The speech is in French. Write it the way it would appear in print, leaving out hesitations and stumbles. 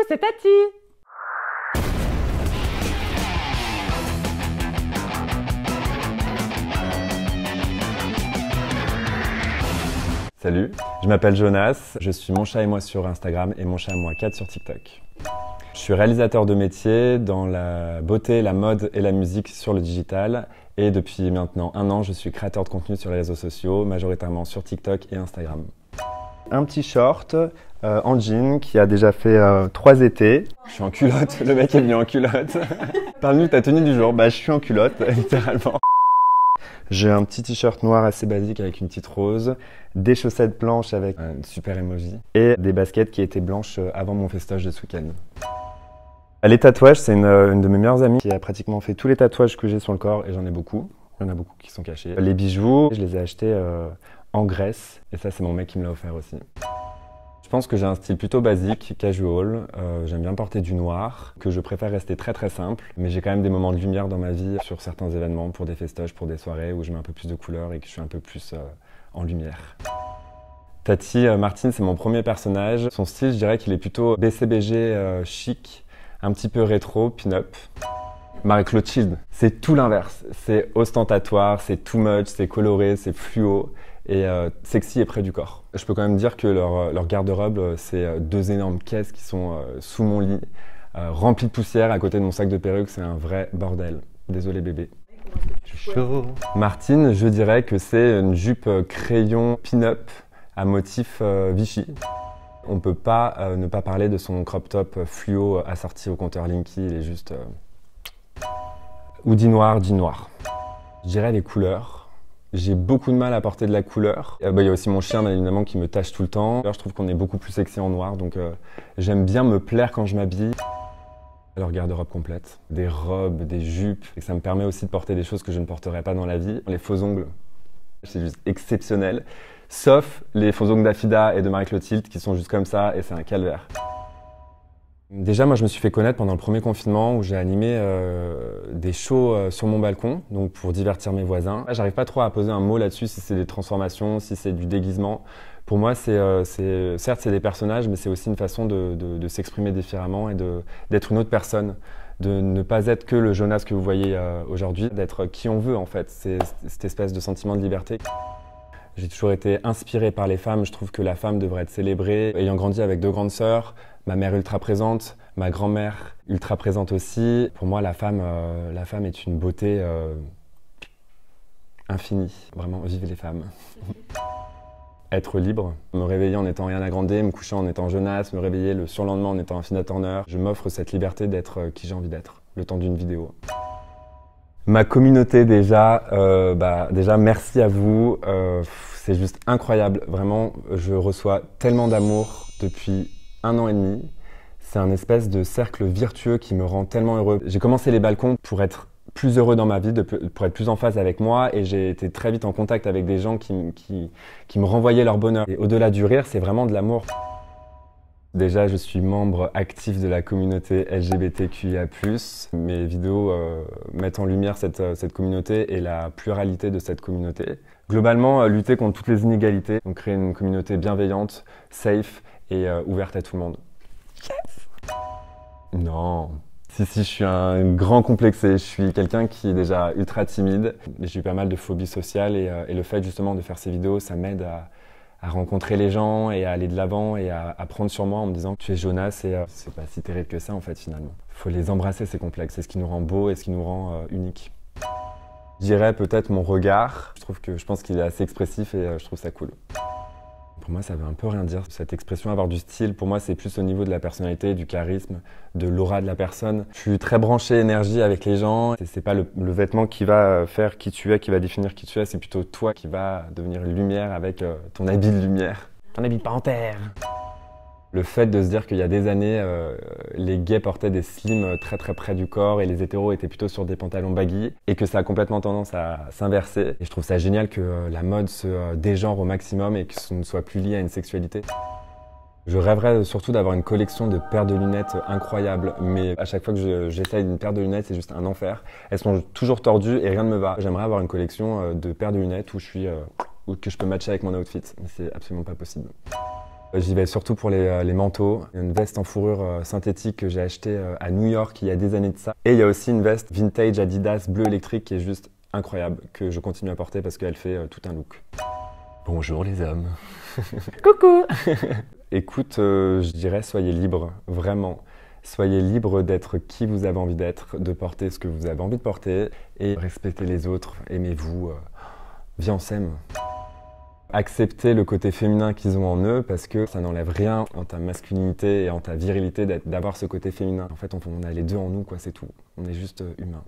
c'est Tati. Salut, je m'appelle Jonas, je suis Mon Chat et Moi sur Instagram et Mon Chat et Moi 4 sur TikTok. Je suis réalisateur de métier dans la beauté, la mode et la musique sur le digital. Et depuis maintenant 1 an, je suis créateur de contenu sur les réseaux sociaux, majoritairement sur TikTok et Instagram. Un petit short en jean qui a déjà fait 3 étés. Je suis en culotte, le mec est venu en culotte. Parle-nous de ta tenue du jour. Bah, je suis en culotte, littéralement. J'ai un petit t-shirt noir assez basique avec une petite rose, des chaussettes blanches avec un super emoji et des baskets qui étaient blanches avant mon festoche de ce week-end. Les tatouages, c'est une de mes meilleures amies qui a pratiquement fait tous les tatouages que j'ai sur le corps et j'en ai beaucoup. Il y en a beaucoup qui sont cachés. Les bijoux, je les ai achetés en Grèce et ça, c'est mon mec qui me l'a offert aussi. Je pense que j'ai un style plutôt basique, casual. J'aime bien porter du noir, que je préfère rester très très simple. Mais j'ai quand même des moments de lumière dans ma vie sur certains événements, pour des festoches, pour des soirées où je mets un peu plus de couleurs et que je suis un peu plus en lumière. Tati Martine, c'est mon premier personnage. Son style, je dirais qu'il est plutôt BCBG chic, un petit peu rétro, pin-up. Marie-Clotilde, c'est tout l'inverse. C'est ostentatoire, c'est too much, c'est coloré, c'est fluo et sexy et près du corps. Je peux quand même dire que leur garde-robe, c'est 2 énormes caisses qui sont sous mon lit, remplies de poussière à côté de mon sac de perruque. C'est un vrai bordel. Désolé bébé. Je suis chaud. Martine, je dirais que c'est une jupe crayon pin-up à motif Vichy. On ne peut pas ne pas parler de son crop top fluo assorti au compteur Linky. Il est juste... Ou dit noir, dit noir. Je dirais les couleurs. J'ai beaucoup de mal à porter de la couleur. Il y a aussi mon chien, bien évidemment, qui me tâche tout le temps. Je trouve qu'on est beaucoup plus sexy en noir, donc j'aime bien me plaire quand je m'habille. Leur garde-robe complète, des robes, des jupes. Et ça me permet aussi de porter des choses que je ne porterais pas dans la vie. Les faux ongles, c'est juste exceptionnel. Sauf les faux ongles d'Afida et de Marie-Clotilde qui sont juste comme ça et c'est un calvaire. Déjà, moi, je me suis fait connaître pendant le premier confinement où j'ai animé des shows sur mon balcon, donc pour divertir mes voisins. J'arrive pas trop à poser un mot là-dessus, si c'est des transformations, si c'est du déguisement. Pour moi, certes, c'est des personnages, mais c'est aussi une façon de s'exprimer différemment et d'être une autre personne. De ne pas être que le Jonas que vous voyez aujourd'hui, d'être qui on veut en fait. C'est cette espèce de sentiment de liberté. J'ai toujours été inspiré par les femmes. Je trouve que la femme devrait être célébrée. Ayant grandi avec 2 grandes sœurs, ma mère ultra présente, ma grand-mère ultra présente aussi. Pour moi, la femme est une beauté infinie. Vraiment, vive les femmes. Être libre, me réveiller en étant Ariana Grande, me coucher en étant Jonas, me réveiller le surlendemain en étant Tina Turner. Je m'offre cette liberté d'être qui j'ai envie d'être, le temps d'une vidéo. Ma communauté déjà merci à vous, c'est juste incroyable, vraiment je reçois tellement d'amour depuis 1 an et demi, c'est un espèce de cercle vertueux qui me rend tellement heureux. J'ai commencé les balcons pour être plus heureux dans ma vie, pour être plus en phase avec moi et j'ai été très vite en contact avec des gens qui me renvoyaient leur bonheur. Et au-delà du rire, c'est vraiment de l'amour. Déjà, je suis membre actif de la communauté LGBTQIA+. Mes vidéos mettent en lumière cette communauté et la pluralité de cette communauté. Globalement, lutter contre toutes les inégalités, donc créer une communauté bienveillante, safe et ouverte à tout le monde. Yes! Non. Si, je suis un grand complexé. Je suis quelqu'un qui est déjà ultra timide. J'ai eu pas mal de phobies sociales et le fait justement de faire ces vidéos, ça m'aide à rencontrer les gens et à aller de l'avant et à prendre sur moi en me disant que tu es Jonas et c'est pas si terrible que ça en fait finalement. Faut les embrasser ces complexes, c'est ce qui nous rend beaux et ce qui nous rend uniques. Je dirais peut-être mon regard, je pense qu'il est assez expressif et je trouve ça cool. Pour moi ça veut un peu rien dire, cette expression avoir du style, pour moi c'est plus au niveau de la personnalité, du charisme, de l'aura de la personne. Je suis très branché énergie avec les gens, c'est pas le vêtement qui va faire qui tu es, qui va définir qui tu es, c'est plutôt toi qui va devenir lumière avec ton habit de lumière. Ton habit de panthère. Le fait de se dire qu'il y a des années, les gays portaient des slims très très près du corps et les hétéros étaient plutôt sur des pantalons baggy et que ça a complètement tendance à s'inverser. Et je trouve ça génial que la mode se dégenre au maximum et que ce ne soit plus lié à une sexualité. Je rêverais surtout d'avoir une collection de paires de lunettes incroyables, mais à chaque fois que j'essaye une paire de lunettes, c'est juste un enfer. Elles sont toujours tordues et rien ne me va. J'aimerais avoir une collection de paires de lunettes où que je peux matcher avec mon outfit, mais c'est absolument pas possible. J'y vais surtout pour les manteaux. Il y a une veste en fourrure synthétique que j'ai achetée à New York il y a des années de ça. Et il y a aussi une veste vintage Adidas bleu électrique qui est juste incroyable, que je continue à porter parce qu'elle fait tout un look. Bonjour les hommes. Coucou. Écoute, je dirais soyez libres, vraiment. Soyez libre d'être qui vous avez envie d'être, de porter ce que vous avez envie de porter et respectez les autres, aimez-vous, viens on s'aime. Acceptez le côté féminin qu'ils ont en eux parce que ça n'enlève rien en ta masculinité et en ta virilité d'avoir ce côté féminin. En fait, on a les deux en nous, quoi, c'est tout. On est juste humain.